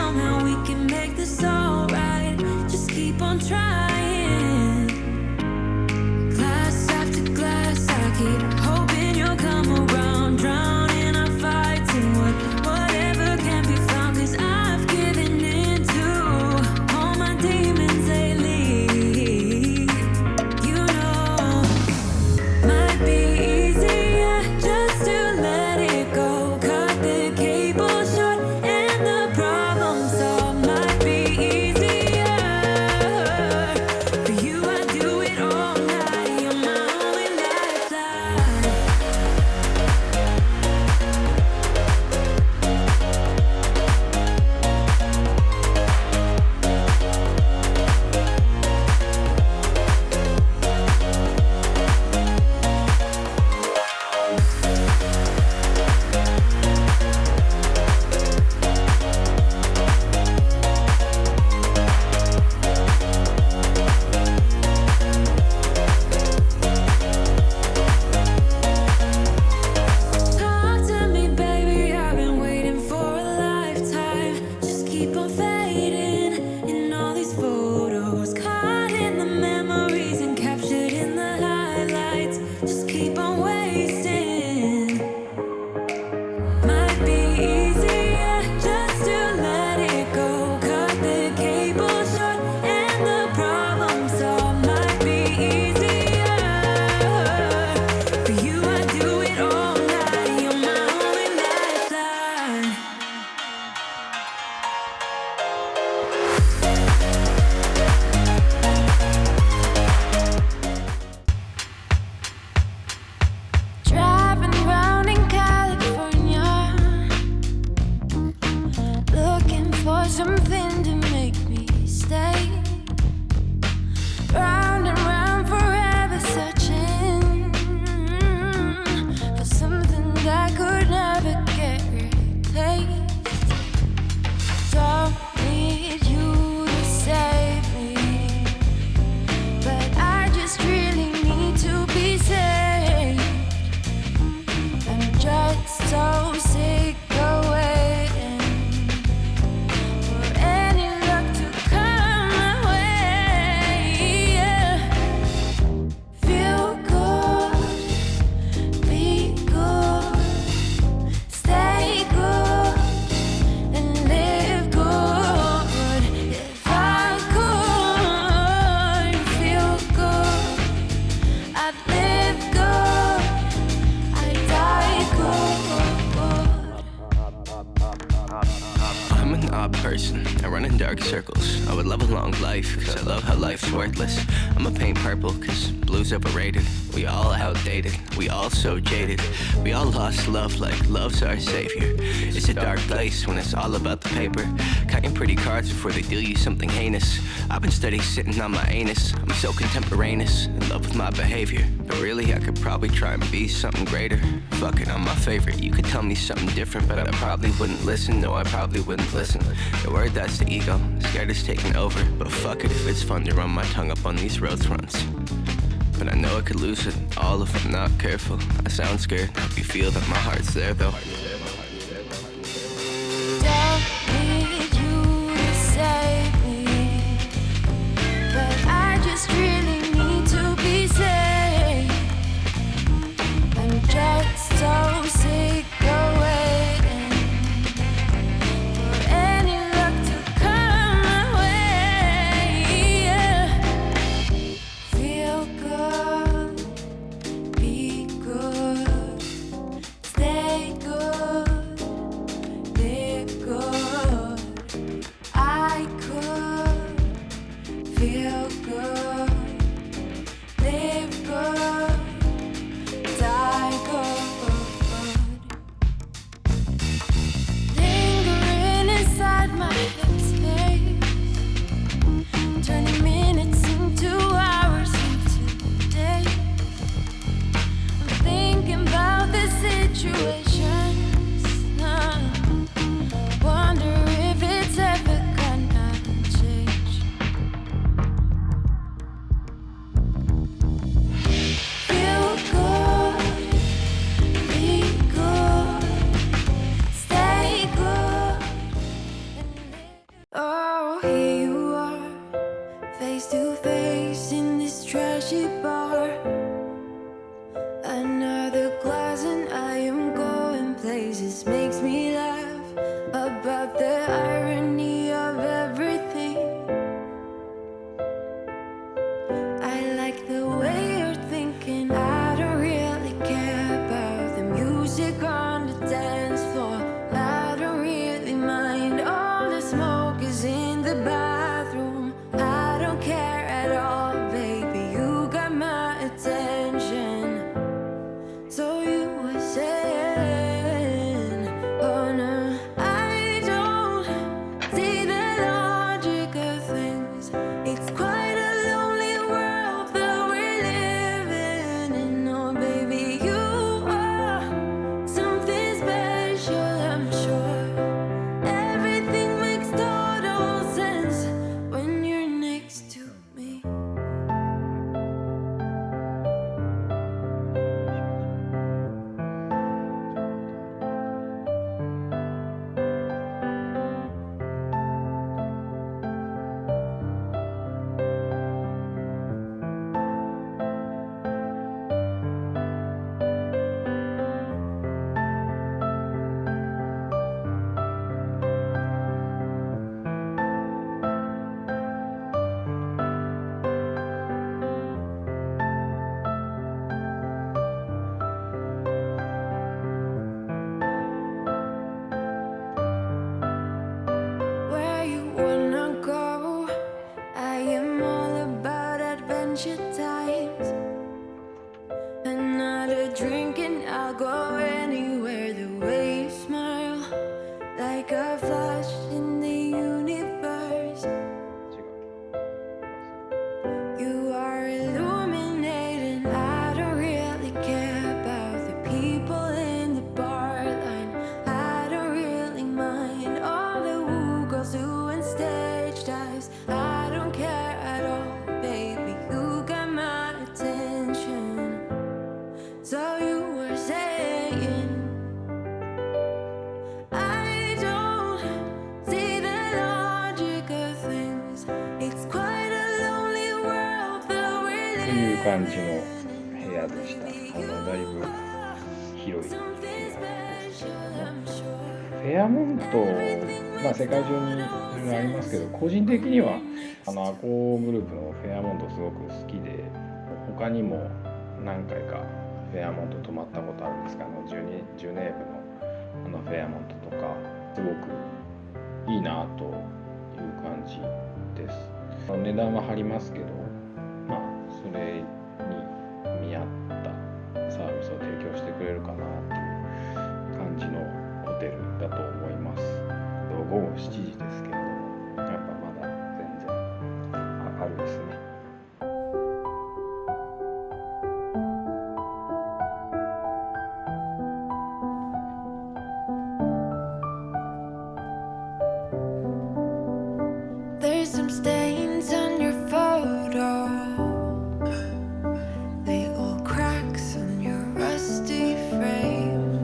somehow we can make this alright. Just keep on trying. Glass after glass, I keep hoping you'll come around. Drowning our fights and whatever can be found. 'Cause I've given in to all my demons lately. You know, might be easier just to let it go. Cut the cable short and the problem solved. Might be easier for you. I do it all night. You're my only lifeline. Talk to me, baby. I've been waiting for a lifetime. Just keep on fading in all these photos, caught in the memories and captured in the highlights. Just keep on wasting. Might be easier just to let it go. Cut the cable short and the problem solved. Might be easier for you. I do it all night. You're my only lifeline. Driving around in California, looking for something to make me stay. Round and round forever, searching for something that could never get replaced. Don't need you to save me, but I just really need to be saved. I'm just so sick of waiting for any luck to come my way. Yeah. Feel good, be good, stay good, and live good. If I could feel good, I'd live good, I'd die good. I'm an odd person, I run in dark circles. I would love a long life, cause I love how life's worthless. I'ma paint purple, cause blue's overrated. We all outdated, we all so jaded. We all lost love like love's our savior. It's a dark place when it's all about the paper. Counting pretty cards before they deal you something heinous. I've been steady sitting on my anus. I'm so contemporaneous, in love with my behavior. But really I could probably try and be something greater. Fuck it, I'm my favorite. You could tell me something different, but I probably wouldn't listen. No, I probably wouldn't listen. The word, that's the ego, scared it's taking over. But fuck it if it's fun to run my tongue up on these road fronts. But I know I could lose it all if I'm not careful. I sound scared, hope you feel that my heart's there though. Don't need you to save me, but I just really need to be saved. I'm just so sick of waiting for any luck to come my way. Yeah. Feel good, be good, stay good, 'cause this makes me laugh about the irony of everything. I like the way you're thinking. I don't really care about the music on the dance floor. I don't really mind all the smoke is in the bathroom. I don't care at all, baby. You got my attention. So you were saying, oh no, I don't see the logic of things. It's quite a lonely world that we're living in. Oh baby, you are something special, I'm sure. Everything makes total sense when you're next to me. Where you wanna go? I am all about adventure times. Another drink and I'll go anywhere. The way you smile, like a flash in the universe. You are illuminating. I don't really care about the people in the bar line. I don't really mind all the woo girls doing stage dives. I don't care at all, baby. You got my attention. So you were saying, I don't see the logic of things. It's quite a lonely world that we're という感じの living 部屋でした。だいぶ広い部屋 Something ですけ special, ども、 I'm sure. フェアモント、世界中にありますけど、個人的にはアコグループのフェアモントすごく好きで、他にも何回かフェアモント泊まったことあるんですが、ジュネーブのフェアモントとかすごくいいなという感じです。値段は張りますけど、それに見合ったサービスを提供してくれるかなっていう感じのホテルだと思います。午後7時ですけれども、やっぱまだ全然明るいですね。There's some stains on your photo, little cracks on your rusty frame,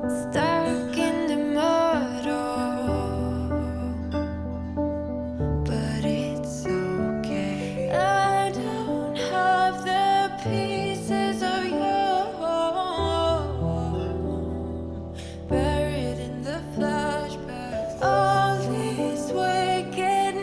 stuck in the mud, but it's okay. I don't have the pieces of you buried in the flashbacks. All these wicked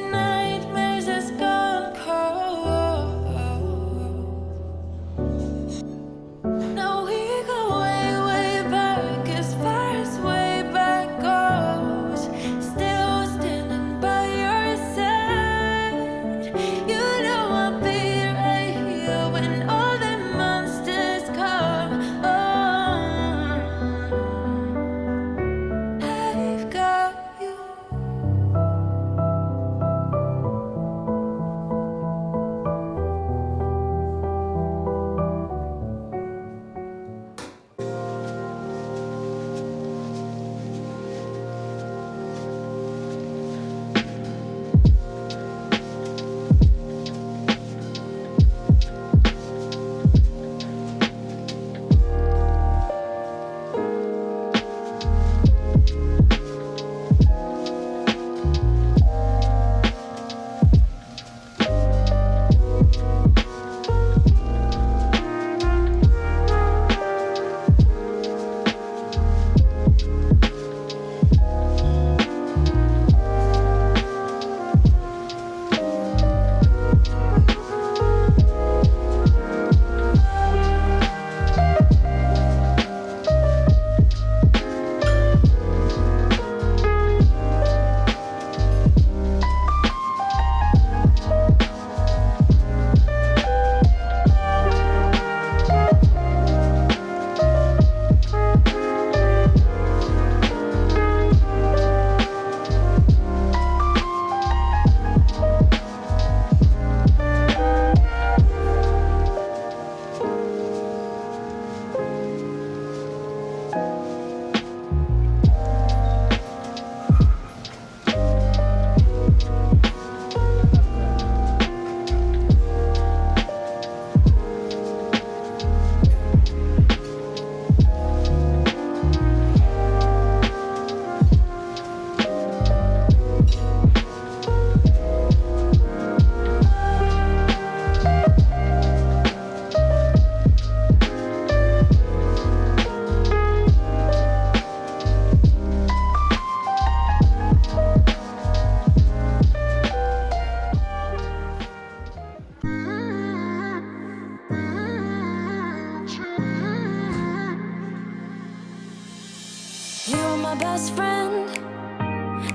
You were my best friend.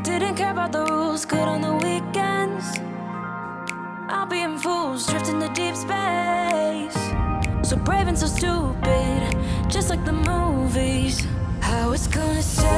Didn't care about the rules, good on the weekends. I'll be in fools, drifting to deep space. So brave and so stupid, just like the movies. How it's gonna say